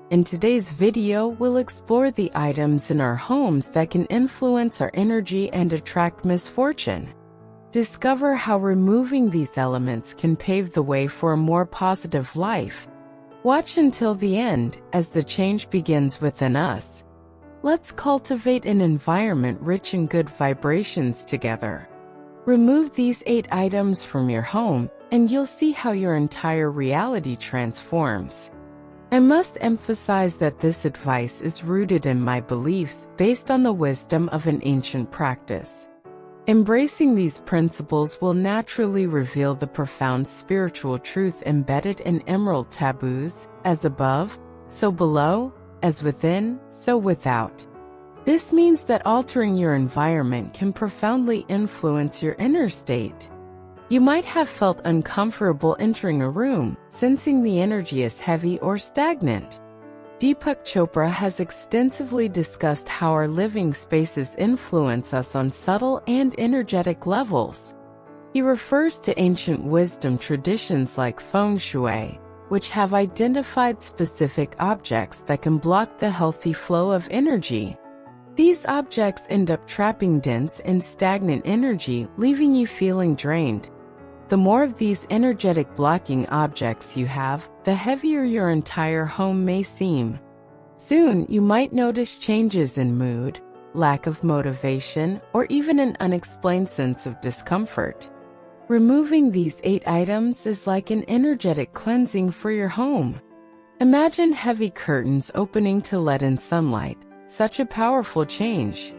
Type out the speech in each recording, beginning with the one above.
In today's video, we'll explore the items in our homes that can influence our energy and attract misfortune. Discover how removing these elements can pave the way for a more positive life. Watch until the end, as the change begins within us. Let's cultivate an environment rich in good vibrations together. Remove these 8 items from your home, and you'll see how your entire reality transforms. I must emphasize that this advice is rooted in my beliefs based on the wisdom of an ancient practice. Embracing these principles will naturally reveal the profound spiritual truth embedded in emerald taboos, as above, so below, as within, so without. This means that altering your environment can profoundly influence your inner state. You might have felt uncomfortable entering a room, sensing the energy is heavy or stagnant. Deepak Chopra has extensively discussed how our living spaces influence us on subtle and energetic levels. He refers to ancient wisdom traditions like feng shui, which have identified specific objects that can block the healthy flow of energy. These objects end up trapping dense and stagnant energy, leaving you feeling drained. The more of these energetic blocking objects you have, the heavier your entire home may seem. Soon, you might notice changes in mood, lack of motivation, or even an unexplained sense of discomfort. Removing these 8 items is like an energetic cleansing for your home. Imagine heavy curtains opening to let in sunlight, such a powerful change.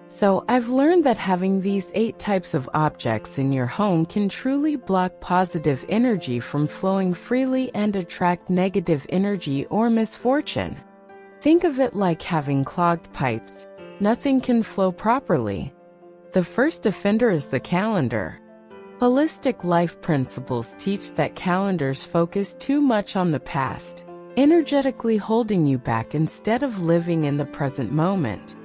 So, I've learned that having these 8 types of objects in your home can truly block positive energy from flowing freely and attract negative energy or misfortune. Think of it like having clogged pipes. Nothing can flow properly. The first offender is the calendar. Holistic life principles teach that calendars focus too much on the past, energetically holding you back instead of living in the present moment.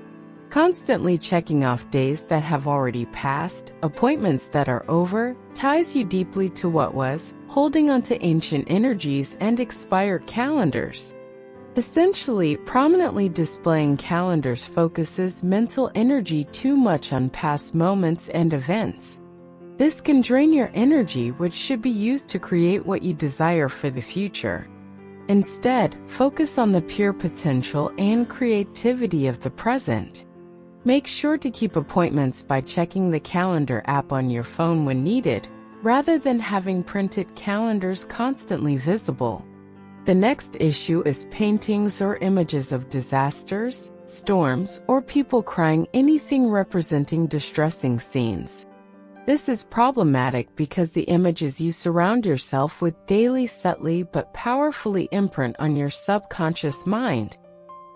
Constantly checking off days that have already passed, appointments that are over, ties you deeply to what was, holding on to ancient energies and expired calendars. Essentially, prominently displaying calendars focuses mental energy too much on past moments and events. This can drain your energy, which should be used to create what you desire for the future. Instead, focus on the pure potential and creativity of the present. Make sure to keep appointments by checking the calendar app on your phone when needed, rather than having printed calendars constantly visible. The next issue is paintings or images of disasters, storms, or people crying, anything representing distressing scenes. This is problematic because the images you surround yourself with daily subtly but powerfully imprint on your subconscious mind.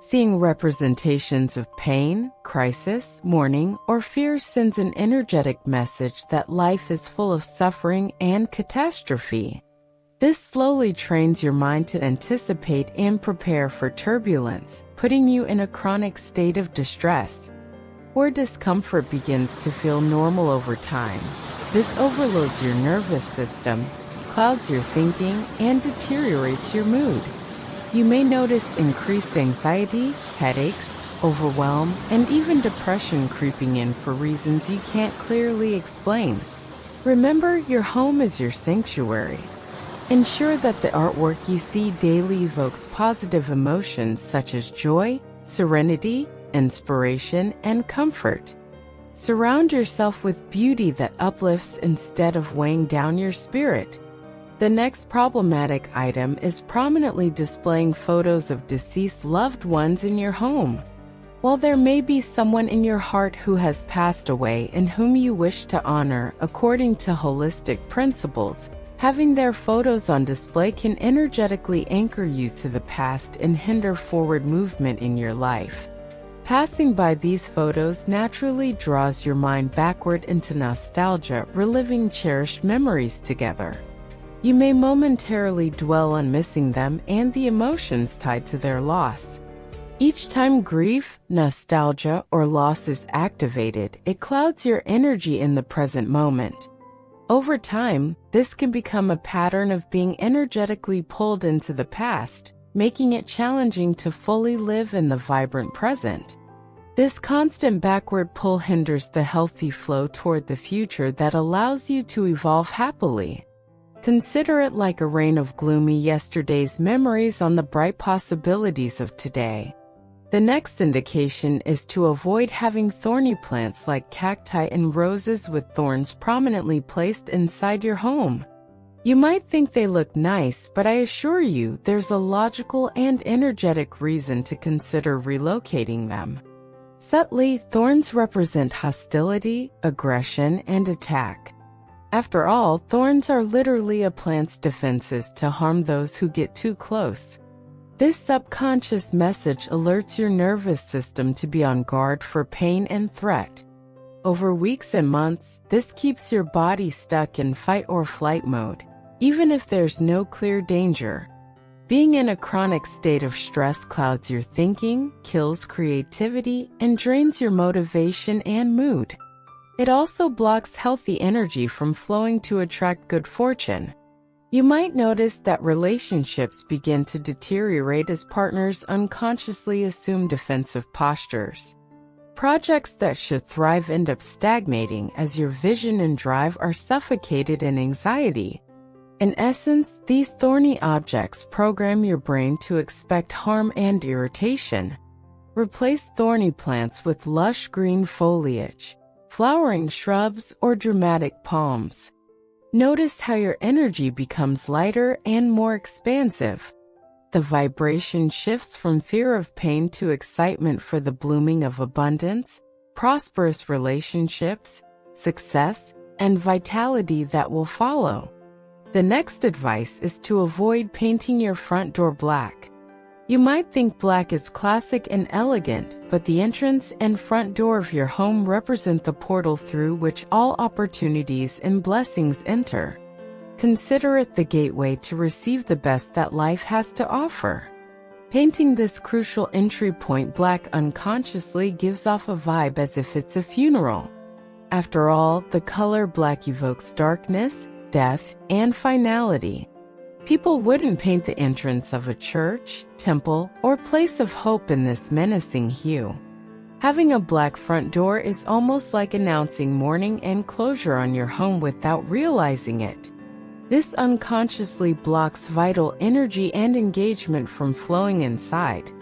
Seeing representations of pain, crisis, mourning, or fear sends an energetic message that life is full of suffering and catastrophe. This slowly trains your mind to anticipate and prepare for turbulence, putting you in a chronic state of distress, where discomfort begins to feel normal over time. This overloads your nervous system, clouds your thinking, and deteriorates your mood. You may notice increased anxiety, headaches, overwhelm, and even depression creeping in for reasons you can't clearly explain. Remember, your home is your sanctuary. Ensure that the artwork you see daily evokes positive emotions such as joy, serenity, inspiration, and comfort. Surround yourself with beauty that uplifts instead of weighing down your spirit. The next problematic item is prominently displaying photos of deceased loved ones in your home. While there may be someone in your heart who has passed away and whom you wish to honor according to holistic principles, having their photos on display can energetically anchor you to the past and hinder forward movement in your life. Passing by these photos naturally draws your mind backward into nostalgia, reliving cherished memories together. You may momentarily dwell on missing them and the emotions tied to their loss. Each time grief, nostalgia, or loss is activated, it clouds your energy in the present moment. Over time, this can become a pattern of being energetically pulled into the past, making it challenging to fully live in the vibrant present. This constant backward pull hinders the healthy flow toward the future that allows you to evolve happily. Consider it like a rain of gloomy yesterday's memories on the bright possibilities of today. The next indication is to avoid having thorny plants like cacti and roses with thorns prominently placed inside your home. You might think they look nice, but I assure you there's a logical and energetic reason to consider relocating them. Subtly, thorns represent hostility, aggression, and attack. After all, thorns are literally a plant's defenses to harm those who get too close. This subconscious message alerts your nervous system to be on guard for pain and threat. Over weeks and months, this keeps your body stuck in fight or flight mode, even if there's no clear danger. Being in a chronic state of stress clouds your thinking, kills creativity, and drains your motivation and mood. It also blocks healthy energy from flowing to attract good fortune. You might notice that relationships begin to deteriorate as partners unconsciously assume defensive postures. Projects that should thrive end up stagnating as your vision and drive are suffocated in anxiety. In essence, these thorny objects program your brain to expect harm and irritation. Replace thorny plants with lush green foliage, flowering shrubs, or dramatic palms. Notice how your energy becomes lighter and more expansive. The vibration shifts from fear of pain to excitement for the blooming of abundance, prosperous relationships, success, and vitality that will follow. The next advice is to avoid painting your front door black. You might think black is classic and elegant, but the entrance and front door of your home represent the portal through which all opportunities and blessings enter. Consider it the gateway to receive the best that life has to offer. Painting this crucial entry point black unconsciously gives off a vibe as if it's a funeral. After all, the color black evokes darkness, death, and finality. People wouldn't paint the entrance of a church, temple, or place of hope in this menacing hue. Having a black front door is almost like announcing mourning and closure on your home without realizing it. This unconsciously blocks vital energy and engagement from flowing inside.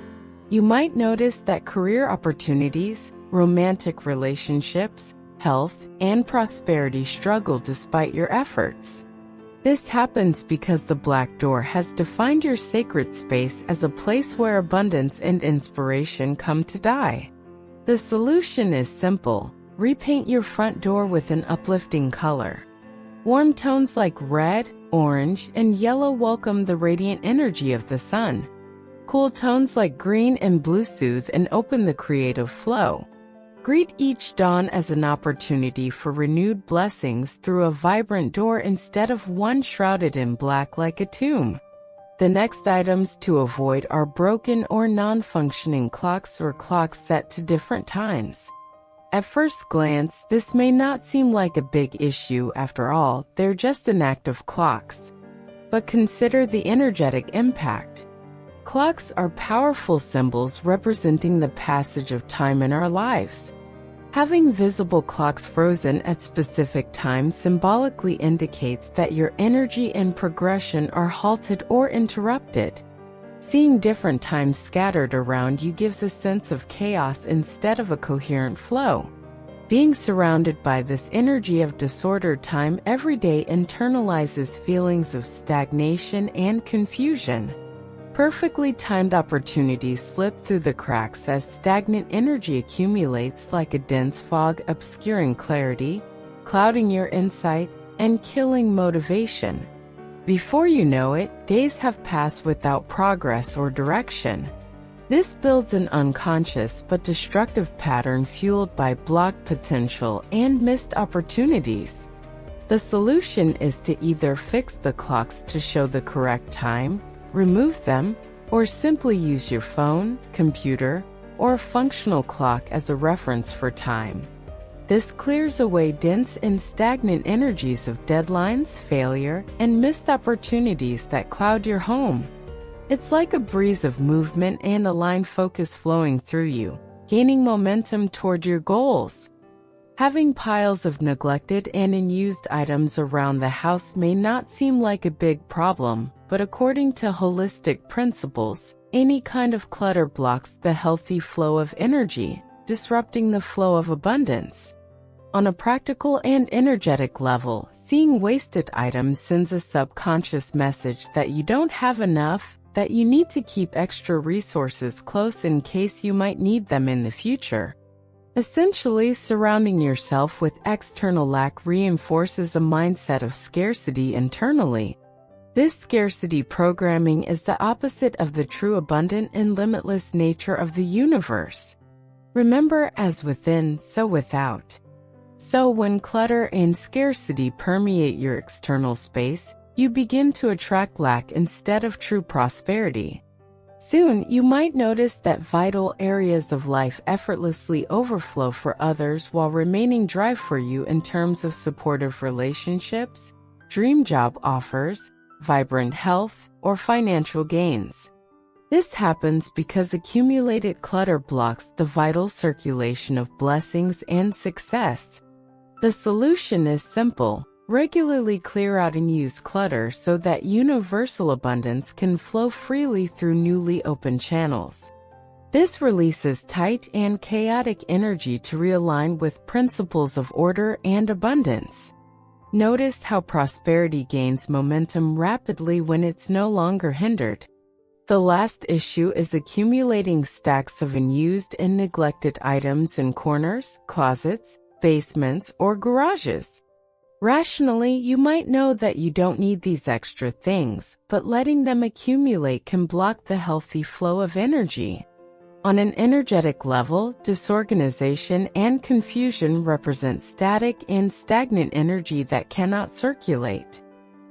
You might notice that career opportunities, romantic relationships, health, and prosperity struggle despite your efforts. This happens because the black door has defined your sacred space as a place where abundance and inspiration come to die. The solution is simple: repaint your front door with an uplifting color. Warm tones like red, orange, and yellow welcome the radiant energy of the sun. Cool tones like green and blue soothe and open the creative flow. Greet each dawn as an opportunity for renewed blessings through a vibrant door instead of one shrouded in black like a tomb. The next items to avoid are broken or non-functioning clocks or clocks set to different times. At first glance, this may not seem like a big issue. After all, they're just inactive clocks. But consider the energetic impact. Clocks are powerful symbols representing the passage of time in our lives. Having visible clocks frozen at specific times symbolically indicates that your energy and progression are halted or interrupted. Seeing different times scattered around you gives a sense of chaos instead of a coherent flow. Being surrounded by this energy of disordered time every day internalizes feelings of stagnation and confusion. Perfectly timed opportunities slip through the cracks as stagnant energy accumulates like a dense fog, obscuring clarity, clouding your insight, and killing motivation. Before you know it, days have passed without progress or direction. This builds an unconscious but destructive pattern fueled by blocked potential and missed opportunities. The solution is to either fix the clocks to show the correct time, remove them, or simply use your phone, computer, or a functional clock as a reference for time. This clears away dense and stagnant energies of deadlines, failure, and missed opportunities that cloud your home. It's like a breeze of movement and aligned focus flowing through you, gaining momentum toward your goals. Having piles of neglected and unused items around the house may not seem like a big problem, but according to holistic principles, any kind of clutter blocks the healthy flow of energy, disrupting the flow of abundance. On a practical and energetic level, seeing wasted items sends a subconscious message that you don't have enough, that you need to keep extra resources close in case you might need them in the future. Essentially, surrounding yourself with external lack reinforces a mindset of scarcity internally. This scarcity programming is the opposite of the true abundant and limitless nature of the universe. Remember, as within, so without. So when clutter and scarcity permeate your external space, you begin to attract lack instead of true prosperity. Soon, you might notice that vital areas of life effortlessly overflow for others while remaining dry for you in terms of supportive relationships, dream job offers, vibrant health, or financial gains. This happens because accumulated clutter blocks the vital circulation of blessings and success. The solution is simple. Regularly clear out and use clutter so that universal abundance can flow freely through newly opened channels. This releases tight and chaotic energy to realign with principles of order and abundance. Notice how prosperity gains momentum rapidly when it's no longer hindered. The last issue is accumulating stacks of unused and neglected items in corners, closets, basements, or garages. Rationally, you might know that you don't need these extra things, but letting them accumulate can block the healthy flow of energy. On an energetic level, disorganization and confusion represent static and stagnant energy that cannot circulate.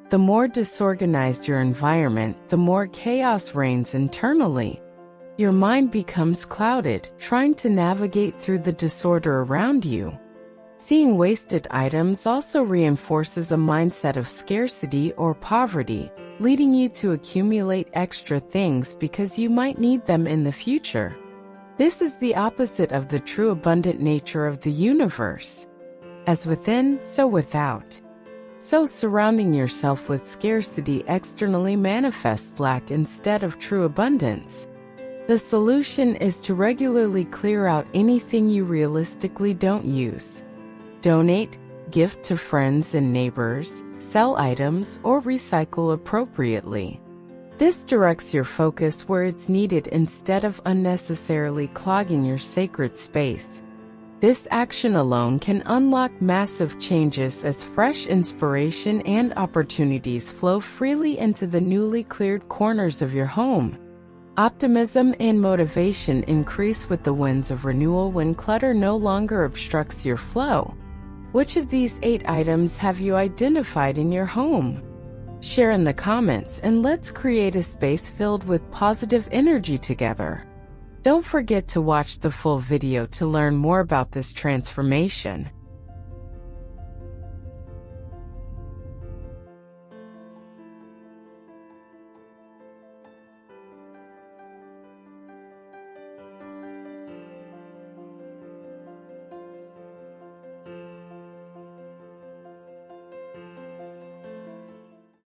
The more disorganized your environment, the more chaos reigns internally. Your mind becomes clouded, trying to navigate through the disorder around you. Seeing wasted items also reinforces a mindset of scarcity or poverty, leading you to accumulate extra things because you might need them in the future. This is the opposite of the true abundant nature of the universe. As within, so without. So surrounding yourself with scarcity externally manifests lack instead of true abundance. The solution is to regularly clear out anything you realistically don't use. Donate, gift to friends and neighbors, sell items, or recycle appropriately. This directs your focus where it's needed instead of unnecessarily clogging your sacred space. This action alone can unlock massive changes as fresh inspiration and opportunities flow freely into the newly cleared corners of your home. Optimism and motivation increase with the winds of renewal when clutter no longer obstructs your flow. Which of these 8 items have you identified in your home? Share in the comments and let's create a space filled with positive energy together. Don't forget to watch the full video to learn more about this transformation.